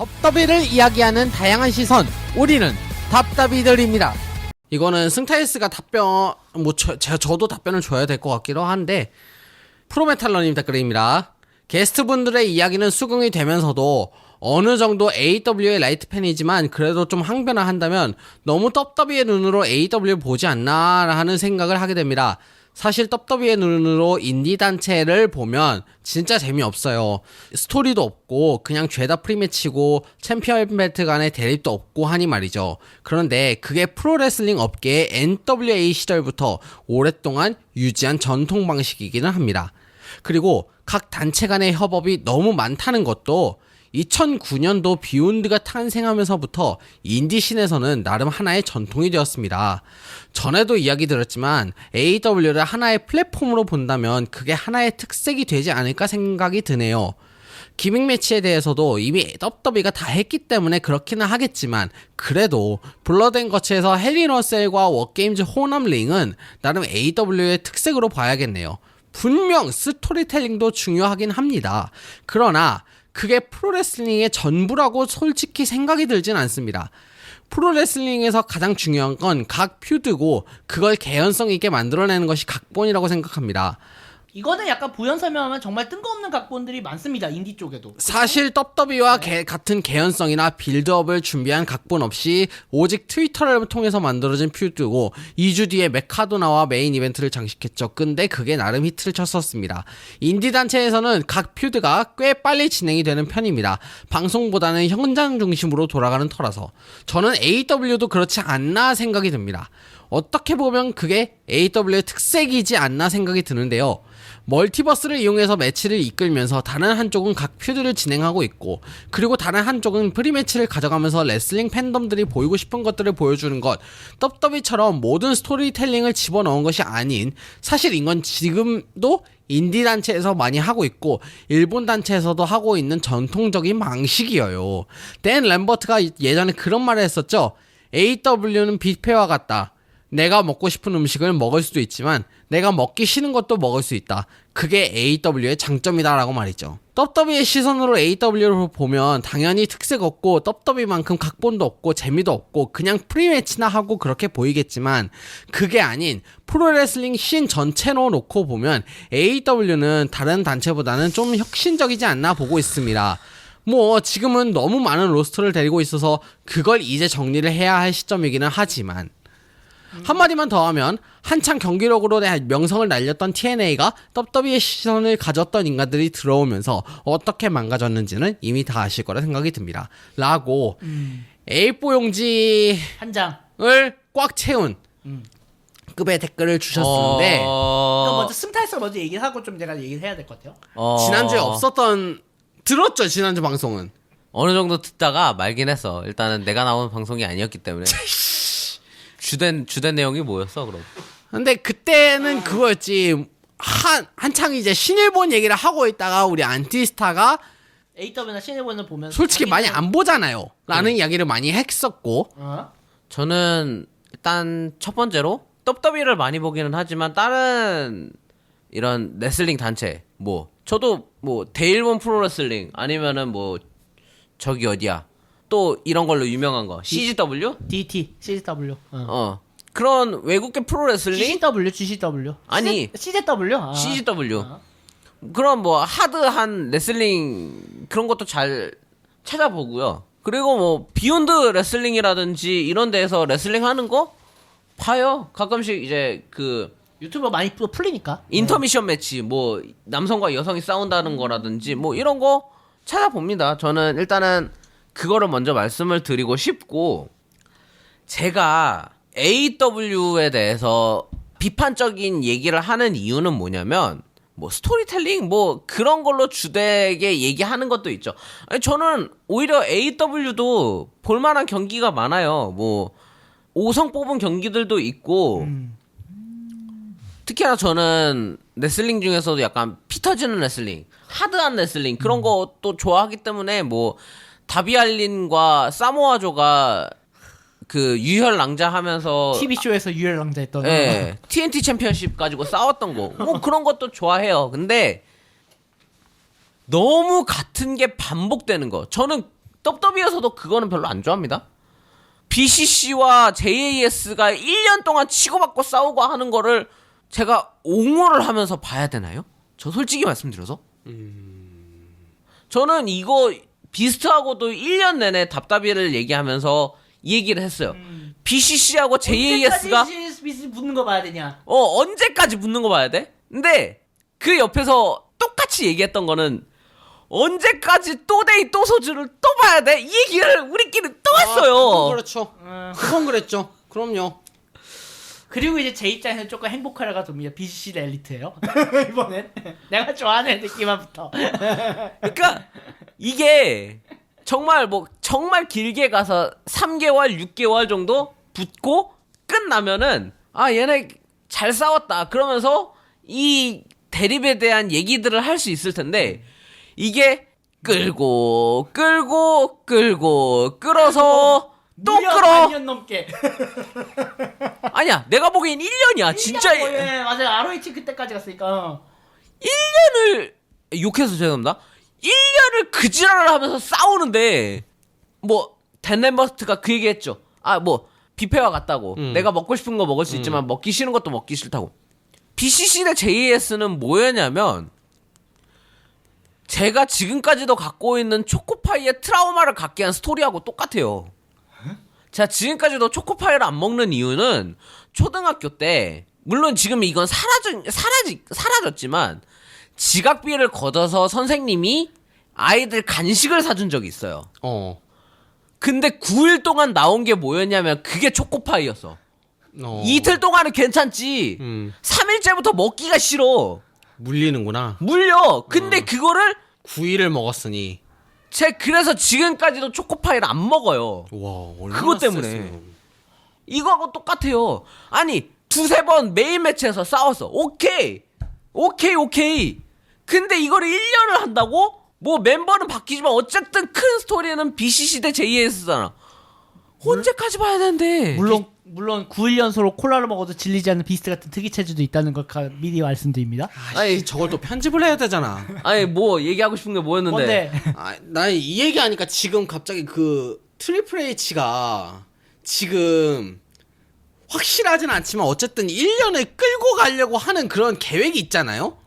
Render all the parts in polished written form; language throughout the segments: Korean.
덥더비를 이야기하는 다양한 시선, 우리는 답답이들입니다. 이거는 승타이스가 답변, 저도 답변을 줘야 될 것 같기도 한데, 프로메탈러님 댓글입니다. 게스트분들의 이야기는 수긍이 되면서도 어느 정도 AW의 라이트 팬이지만 그래도 좀 항변을 한다면 너무 떡더비의 눈으로 AW를 보지 않나 하는 생각을 하게 됩니다. 사실 떡더비의 눈으로 인디 단체를 보면 진짜 재미없어요. 스토리도 없고 그냥 죄다 프리매치고 챔피언 벨트 간의 대립도 없고 하니 말이죠. 그런데 그게 프로레슬링 업계의 NWA 시절부터 오랫동안 유지한 전통 방식이기는 합니다. 그리고 각 단체 간의 협업이 너무 많다는 것도 2009년도 비욘드가 탄생하면서부터 인디씬에서는 나름 하나의 전통이 되었습니다. 전에도 이야기 드렸지만 AW를 하나의 플랫폼으로 본다면 그게 하나의 특색이 되지 않을까 생각이 드네요. 기믹 매치에 대해서도 이미 WWE가 다 했기 때문에 그렇기는 하겠지만 그래도 블러드 앤 거츠에서 헬 인 어 셀과 워게임즈 호남 링은 나름 AW의 특색으로 봐야겠네요. 분명 스토리텔링도 중요하긴 합니다. 그러나 그게 프로레슬링의 전부라고 솔직히 생각이 들진 않습니다. 프로레슬링에서 가장 중요한 건 각 퓨드고 그걸 개연성 있게 만들어내는 것이 각본이라고 생각합니다. 이거는 약간 부연 설명하면 정말 뜬금없는 각본들이 많습니다. 인디 쪽에도. 사실 떡더비와 같은 개연성이나 빌드업을 준비한 각본 없이 오직 트위터를 통해서 만들어진 퓨드고 2주 뒤에 메카도나와 메인 이벤트를 장식했죠. 근데 그게 나름 히트를 쳤었습니다. 인디 단체에서는 각 퓨드가 꽤 빨리 진행이 되는 편입니다. 방송보다는 현장 중심으로 돌아가는 터라서 저는 AW도 그렇지 않나 생각이 듭니다. 어떻게 보면 그게 AW의 특색이지 않나 생각이 드는데요. 멀티버스를 이용해서 매치를 이끌면서 다른 한쪽은 각 퓨드를 진행하고 있고 그리고 다른 한쪽은 프리매치를 가져가면서 레슬링 팬덤들이 보이고 싶은 것들을 보여주는 것, 떡더비처럼 모든 스토리텔링을 집어넣은 것이 아닌, 사실 이건 지금도 인디 단체에서 많이 하고 있고 일본 단체에서도 하고 있는 전통적인 방식이에요. 댄 램버트가 예전에 그런 말을 했었죠. AW는 뷔페와 같다. 내가 먹고 싶은 음식을 먹을 수도 있지만 내가 먹기 싫은 것도 먹을 수 있다. 그게 AW의 장점이다라고 말이죠. 떡더비의 시선으로 AW를 보면 당연히 특색 없고 떡더비만큼 각본도 없고 재미도 없고 그냥 프리매치나 하고 그렇게 보이겠지만 그게 아닌 프로레슬링 씬 전체로 놓고 보면 AW는 다른 단체보다는 좀 혁신적이지 않나 보고 있습니다. 지금은 너무 많은 로스터를 데리고 있어서 그걸 이제 정리를 해야 할 시점이기는 하지만 한마디만 더 하면 한창 경기력으로 명성을 날렸던 TNA가 WWE의 시선을 가졌던 인간들이 들어오면서 어떻게 망가졌는지는 이미 다 아실 거라 생각이 듭니다. 라고 A4 용지 한 장을 꽉 채운 급의 댓글을 주셨는데 그럼 먼저 승타이스 먼저 얘기를 하고 좀 내가 얘기를 해야 될 것 같아요. 지난주에 없었던 들었죠? 지난주 방송은 어느 정도 듣다가 말긴 했어. 일단은 내가 나온 방송이 아니었기 때문에. 주된 내용이 뭐였어 그럼? 근데 그때는 그거였지. 한창 이제 신일본 얘기를 하고 있다가 우리 안티스타가 AW나 신일본을 보면 솔직히 많이 안 보잖아요 라는 이야기를 많이 했었고 저는 일단 첫 번째로 WWE를 많이 보기는 하지만 다른 이런 레슬링 단체 저도 대일본 프로레슬링 아니면은 저기 어디야 또 이런 걸로 유명한 거 CGW? DT, CZW. 그런 외국계 프로레슬링? GCW. 아니 CZW. CGW. 그런 하드한 레슬링 그런 것도 잘 찾아보고요. 그리고 비욘드 레슬링이라든지 이런 데에서 레슬링 하는 거 봐요. 가끔씩 이제 유튜브 많이 풀리니까. 인터미션 매치 남성과 여성이 싸운다는 거라든지 이런 거 찾아봅니다. 저는 일단은 그거를 먼저 말씀을 드리고 싶고, 제가 AW에 대해서 비판적인 얘기를 하는 이유는 뭐냐면 스토리텔링 그런 걸로 주되게 얘기하는 것도 있죠. 아니, 저는 오히려 AW도 볼만한 경기가 많아요. 5성 뽑은 경기들도 있고 특히나 저는 레슬링 중에서도 약간 피 터지는 레슬링, 하드한 레슬링 그런 것도 좋아하기 때문에 다비알린과 사모아조가 유혈 낭자하면서 TV쇼에서 유혈 낭자했던 TNT 챔피언십 가지고 싸웠던 거 그런 것도 좋아해요. 근데 너무 같은 게 반복되는 거, 저는 WWE에서도 그거는 별로 안 좋아합니다. BCC와 JAS가 1년 동안 치고받고 싸우고 하는 거를 제가 옹호를 하면서 봐야 되나요? 저 솔직히 말씀드려서 저는 이거 비스트하고도 1년 내내 답답이를 얘기하면서 이 얘기를 했어요. BCC하고 JAS가 언제까지 붙는 거 봐야 되냐? 언제까지 붙는 거 봐야 돼? 근데 그 옆에서 똑같이 얘기했던 거는 언제까지 또 데이 또 소주를 또 봐야 돼? 이 얘기를 우리끼리 또 했어요. 그건 그렇죠. 그건 그랬죠. 그럼요. 그리고 이제 제 입장에서는 조금 행복하라가 돕니다. BCC 엘리트예요. 이번엔 내가 좋아하는 느낌만부터. 그러니까 이게 정말 정말 길게 가서 3개월, 6개월 정도 붙고 끝나면은 얘네 잘 싸웠다. 그러면서 이 대립에 대한 얘기들을 할 수 있을 텐데 이게 끌어서 또 무려 끌어. 4년 넘게. 아니야, 내가 보기엔 1년이야. 진짜 예, 맞아요. ROH 그때까지 갔으니까. 1년을 욕해서 죄송합니다. 1년을 그 지랄을 하면서 싸우는데 댄 램버스트가 그 얘기했죠. 뷔페와 같다고. 내가 먹고 싶은 거 먹을 수 있지만 먹기 싫은 것도 먹기 싫다고. BCC 대 JAS는 뭐였냐면 제가 지금까지도 갖고 있는 초코파이의 트라우마를 갖게 한 스토리하고 똑같아요. 제가 지금까지도 초코파이를 안 먹는 이유는 초등학교 때 물론 지금 이건 사라졌지만 지각비를 걷어서 선생님이 아이들 간식을 사준 적이 있어요. 근데 9일 동안 나온 게 뭐였냐면 그게 초코파이였어. 이틀 동안은 괜찮지. 3일째부터 먹기가 싫어. 물리는구나. 물려. 근데 그거를 9일을 먹었으니. 그래서 지금까지도 초코파이를 안 먹어요. 와, 얼마나 그것 때문에. 셌으면. 이거하고 똑같아요. 아니 2-3번 메인 매치에서 싸웠어. 오케이. 근데 이거를 1년을 한다고? 멤버는 바뀌지만 어쨌든 큰 스토리는 BCC 대 JAS잖아. 언제까지 봐야 되는데? 물론 9일 연속으로 콜라를 먹어도 질리지 않는 비스트 같은 특이 체질도 있다는 걸 미리 말씀드립니다. 아니, 저걸 또 편집을 해야 되잖아. 아니 얘기하고 싶은 게 뭐였는데? 뭔데? 난 이 얘기하니까 지금 갑자기 그 트리플 H가 지금 확실하진 않지만 어쨌든 1년을 끌고 가려고 하는 그런 계획이 있잖아요.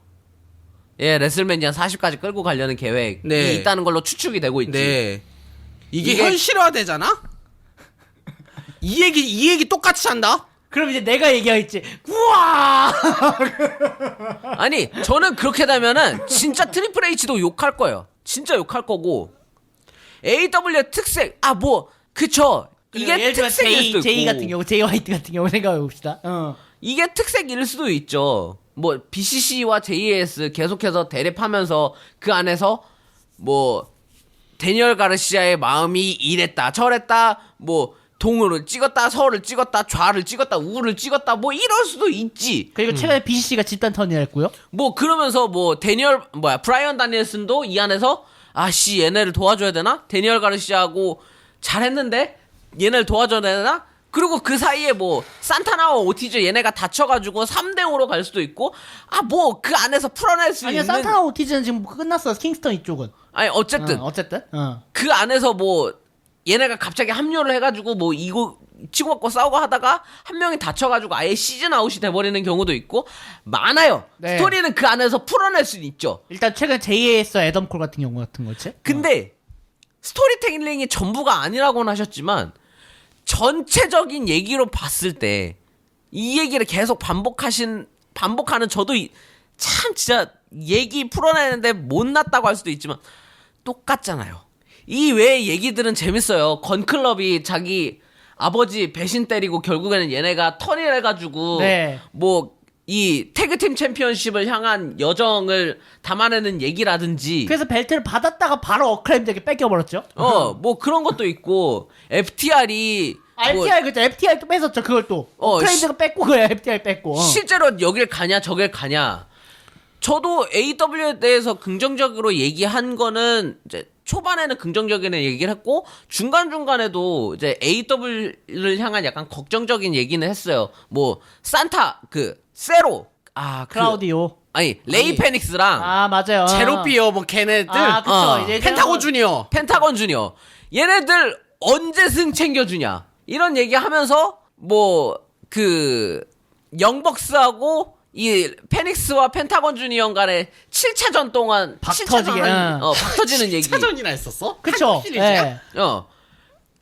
예, 레슬매니아 40까지 끌고 가려는 계획이 네. 있다는 걸로 추측이 되고 있지. 네. 이게 현실화되잖아? 이 얘기 똑같이 한다? 그럼 이제 내가 얘기하겠지. 우와! 아니, 저는 그렇게 되면은 진짜 트리플 H도 욕할 거예요. 진짜 욕할 거고. AW의 특색, 그쵸. 이게 특색일 수도 있고. 제이 같은 경우, 제이 화이트 같은 경우 생각해 봅시다. 이게 특색일 수도 있죠. BCC와 JAS 계속해서 대립하면서 그 안에서 데니얼 가르시아의 마음이 이랬다 저랬다 동을 찍었다 서를 찍었다 좌를 찍었다 우를 찍었다 이럴 수도 있지. 그리고 최근에 BCC가 집단 턴이랬고요. 그러면서 브라이언 다니엘슨도 이 안에서 얘네를 도와줘야 되나? 데니얼 가르시아하고 잘했는데 얘네를 도와줘야 되나? 그리고 그 사이에 산타나와 오티즈 얘네가 다쳐가지고 3대5로 갈 수도 있고 그 안에서 풀어낼 수 아니야, 있는 산타나 오티즈는 지금 끝났어. 킹스턴 이쪽은. 아니 어쨌든 그 안에서 얘네가 갑자기 합류를 해가지고 이거 치고받고 싸우고 하다가 한 명이 다쳐가지고 아예 시즌 아웃이 돼버리는 경우도 있고 많아요. 네. 스토리는 그 안에서 풀어낼 수는 있죠. 일단 최근 JAS 애덤 콜 같은 경우 같은 거지. 근데 스토리텔링이 전부가 아니라고는 하셨지만 전체적인 얘기로 봤을 때 이 얘기를 계속 반복하는 저도 참 진짜 얘기 풀어내는데 못났다고 할 수도 있지만 똑같잖아요. 이 외의 얘기들은 재밌어요. 건클럽이 자기 아버지 배신 때리고 결국에는 얘네가 턴을 해가지고 이 태그팀 챔피언십을 향한 여정을 담아내는 얘기라든지 그래서 벨트를 받았다가 바로 어크라임드에게 뺏겨버렸죠. 그런 것도 있고 FTR이 FTR 그죠. FTR 또 뺏었죠. 그걸 또 어크라임드가 뺏고 그래. FTR 뺏고 실제로 여길 가냐 저길 가냐. 저도 AW에 대해서 긍정적으로 얘기한 거는 이제 초반에는 긍정적인 얘기를 했고 중간중간에도 이제 AW를 향한 약간 걱정적인 얘기는 했어요. 산타 세로 클라우디오 아니 레이 페닉스랑 아 맞아요. 제로비어 뭐 걔네들 아 그쵸. 이제 펜타곤 주니어 펜타곤 주니어 얘네들 언제 승 챙겨주냐 이런 얘기하면서 뭐 그 영벅스하고 이 페닉스와 펜타곤 주니어 간의 7차전 동안 박 7차전 터지게, 박 터지는 얘기 차전이나 했었어? 그쵸. 한국 시리즈야? 예.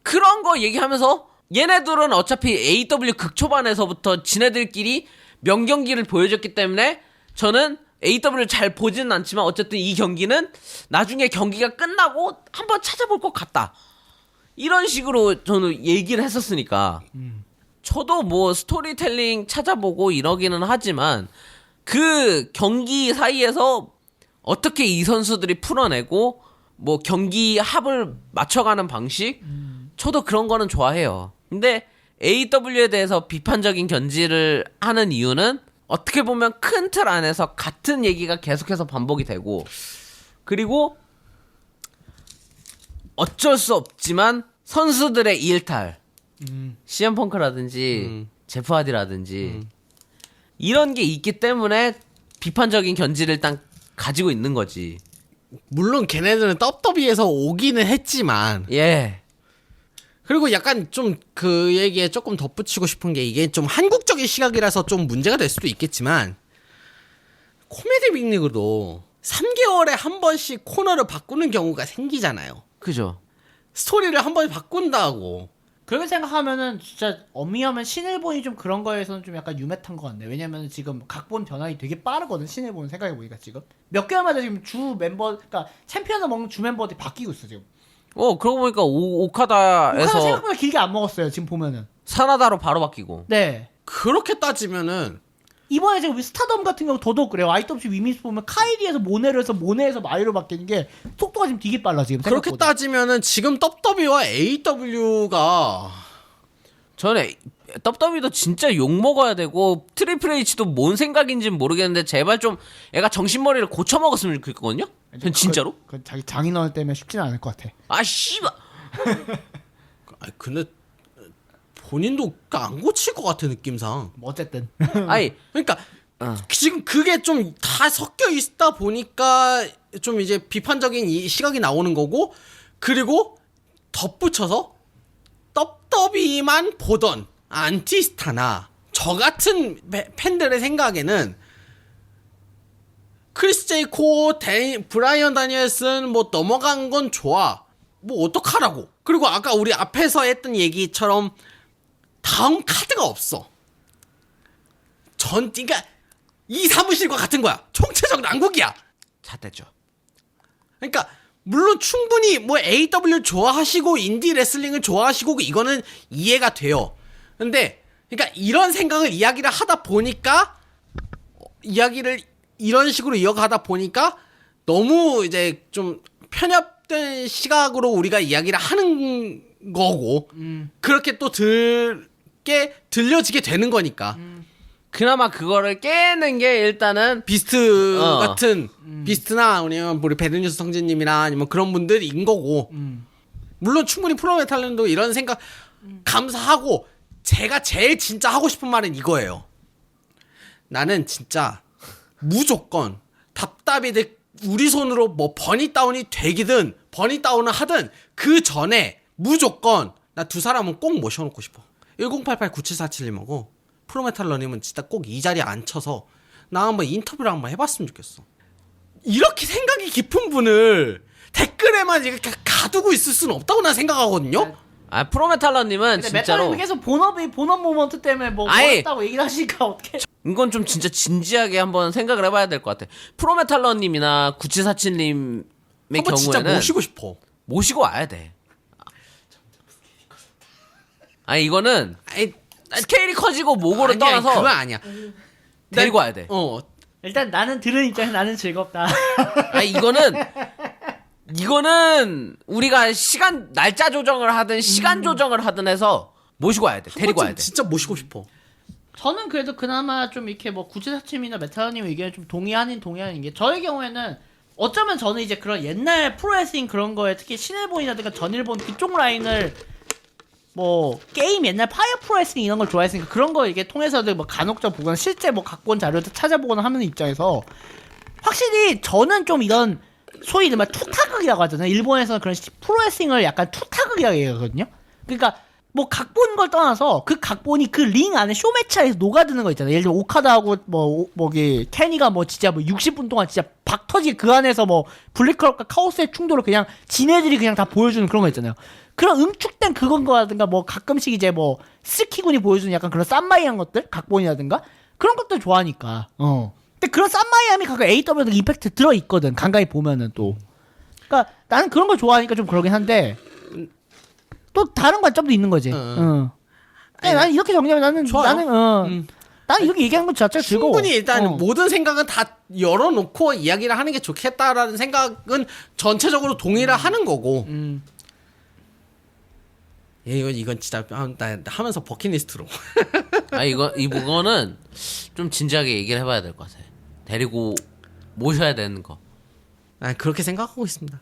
그런 거 얘기하면서 얘네들은 어차피 AW 극초반에서부터 지네들끼리 명경기를 보여줬기 때문에 저는 AW를 잘 보지는 않지만 어쨌든 이 경기는 나중에 경기가 끝나고 한번 찾아볼 것 같다. 이런 식으로 저는 얘기를 했었으니까 저도 뭐 스토리텔링 찾아보고 이러기는 하지만 그 경기 사이에서 어떻게 이 선수들이 풀어내고 뭐 경기 합을 맞춰가는 방식 저도 그런 거는 좋아해요. 근데 AW에 대해서 비판적인 견지를 하는 이유는 어떻게 보면 큰 틀 안에서 같은 얘기가 계속해서 반복이 되고 그리고 어쩔 수 없지만 선수들의 일탈 CM 펑크라든지 제프 하디라든지 이런 게 있기 때문에 비판적인 견지를 일단 가지고 있는 거지. 물론 걔네들은 떡더비에서 오기는 했지만 예. 그리고 약간 좀 그 얘기에 조금 덧붙이고 싶은 게 이게 좀 한국적인 시각이라서 좀 문제가 될 수도 있겠지만 코미디 빅리그도 3개월에 한 번씩 코너를 바꾸는 경우가 생기잖아요. 그죠. 스토리를 한 번 바꾼다고. 그렇게 생각하면은 진짜 엄밀하면 신일본이 좀 그런 거에서는 좀 약간 유met한 것 같네. 왜냐면 지금 각본 변환이 되게 빠르거든. 신일본 생각해보니까 지금 몇 개월마다 지금 주 멤버, 그러니까 챔피언을 먹는 주 멤버들이 바뀌고 있어 지금. 그러고 보니까 오카다 오카다에서 생각보다 길게 안 먹었어요 지금 보면은. 사나다로 바로 바뀌고. 네. 그렇게 따지면은 이번에 지금 스타덤 같은 경우 더더욱 그래요. IWC 위미스 보면 카이리에서 모네로 해서 모네에서 마이로 바뀌는 게 속도가 지금 되게 빨라 지금. 그렇게 생각보다. 따지면은 지금 WWE와 AW가 저는 떡더비도 진짜 욕 먹어야 되고 트리플 H도 뭔 생각인지는 모르겠는데 제발 좀 애가 정신머리를 고쳐 먹었으면 좋겠거든요. 전 진짜로. 그 자기 장인어른 때문에 쉽지는 않을 것 같아. 아 씨발. 아니 근데 본인도 안 고칠 것 같아 느낌상. 뭐 어쨌든. 아니 그러니까 지금 그게 좀 다 섞여 있다 보니까 좀 이제 비판적인 이 시각이 나오는 거고 그리고 덧붙여서 떡더비만 보던 안티스타나 저 같은 팬들의 생각에는 크리스 제이코, 브라이언 다니엘슨 뭐 넘어간 건 좋아. 뭐 어떡하라고. 그리고 아까 우리 앞에서 했던 얘기처럼 다음 카드가 없어. 그러니까 이 사무실과 같은 거야. 총체적 난국이야. 잣대죠. 그러니까 물론 충분히 뭐 AW 좋아하시고 인디 레슬링을 좋아하시고 이거는 이해가 돼요. 근데 그러니까 이런 생각을 이야기를 하다 보니까 이야기를 이런 식으로 이어가다 보니까 너무 이제 좀 편협된 시각으로 우리가 이야기를 하는 거고 그렇게 또 들려지게 되는 거니까. 그나마 그거를 깨는 게 일단은 비스트 어. 같은 비스트나 아니면 우리 배드뉴스 성진님이나 아니면 그런 분들인 거고 물론 충분히 프로메탈런도 이런 생각 감사하고 제가 제일 진짜 하고 싶은 말은 이거예요. 나는 진짜 무조건 답답이들 우리 손으로 뭐 버니다운이 되기든 버니다운을 하든 그 전에 무조건 나 두 사람은 꼭 모셔놓고 싶어. 1088-9747님하고 프로메탈러님은 진짜 꼭 이 자리에 앉혀서 나 한번 인터뷰를 한번 해봤으면 좋겠어. 이렇게 생각이 깊은 분을 댓글에만 이렇게 가두고 있을 수는 없다고 난 생각하거든요. 아 프로메탈러님은 근데 진짜로 메탈님이 계속 본업 모먼트 때문에 뭐 아예. 했다고 얘기를 하시니까 어떻게? 이건 좀 진짜 진지하게 한번 생각을 해봐야 될 것 같아. 프로메탈러님이나 9747님의 한번 진짜 경우에는 모시고 싶어. 모시고 와야 돼. 아니 이거는 아니, 스케일이 커지고 모고를 떠나서 그건 아니야. 데리고 와야 돼. 일단 나는 들은 입장에서 나는 즐겁다. 아니 이거는 우리가 시간 날짜 조정을 하든 시간 조정을 하든 해서 모시고 와야 돼. 데리고 와야 돼. 진짜 모시고 싶어. 저는 그래도 그나마 좀 이렇게 뭐 구치사침이나 메탈님 의견에 좀 동의하는 게 저의 경우에는 어쩌면 저는 이제 그런 옛날 프로레슬링 그런 거에 특히 신일본이라든가 전일본 그쪽 라인을 뭐 게임 옛날 파이어 프로레슬링 이런 걸 좋아했으니까 그런 거 이게 통해서도 뭐 간혹적 보거나 실제 뭐 각본 자료도 찾아보거나 하는 입장에서 확실히 저는 좀 이런 소위 이른바 투타극이라고 하잖아요. 일본에서는 그런 프로레슬링을 약간 투타극이라고 얘기하거든요. 그러니까 뭐 각본 걸 떠나서 그 각본이 그 링 안에 쇼매치에서 녹아드는 거 있잖아요. 예를 들어 오카다하고 뭐기 케니가 뭐 진짜 뭐 60분 동안 진짜 박터지 그 안에서 뭐 블랙클럽과 카오스의 충돌을 그냥 지네들이 그냥 다 보여주는 그런 거 있잖아요. 그런 응축된 그건 거라든가 뭐 가끔씩 이제 뭐 스키군이 보여주는 약간 그런 쌈마이한 것들 각본이라든가 그런 것들 좋아하니까. 근데 그런 쌈마이함이 가끔 AW도 임팩트 들어 있거든. 간간히 보면은 또. 그러니까 나는 그런 걸 좋아하니까 좀 그러긴 한데 또 다른 관점도 있는 거지. 근데 나는 이렇게 정리하면 나는 좋아요. 나는 이렇게 얘기하는 것 자체가 즐거워. 충분히 일단 모든 생각은 다 열어놓고 이야기를 하는 게 좋겠다라는 생각은 전체적으로 동의를 하는 거고. 예, 이건 진짜 나 하면서 버킷리스트로. 이거는 좀 진지하게 얘기를 해봐야 될 것 같아. 데리고 모셔야 되는 거. 그렇게 생각하고 있습니다.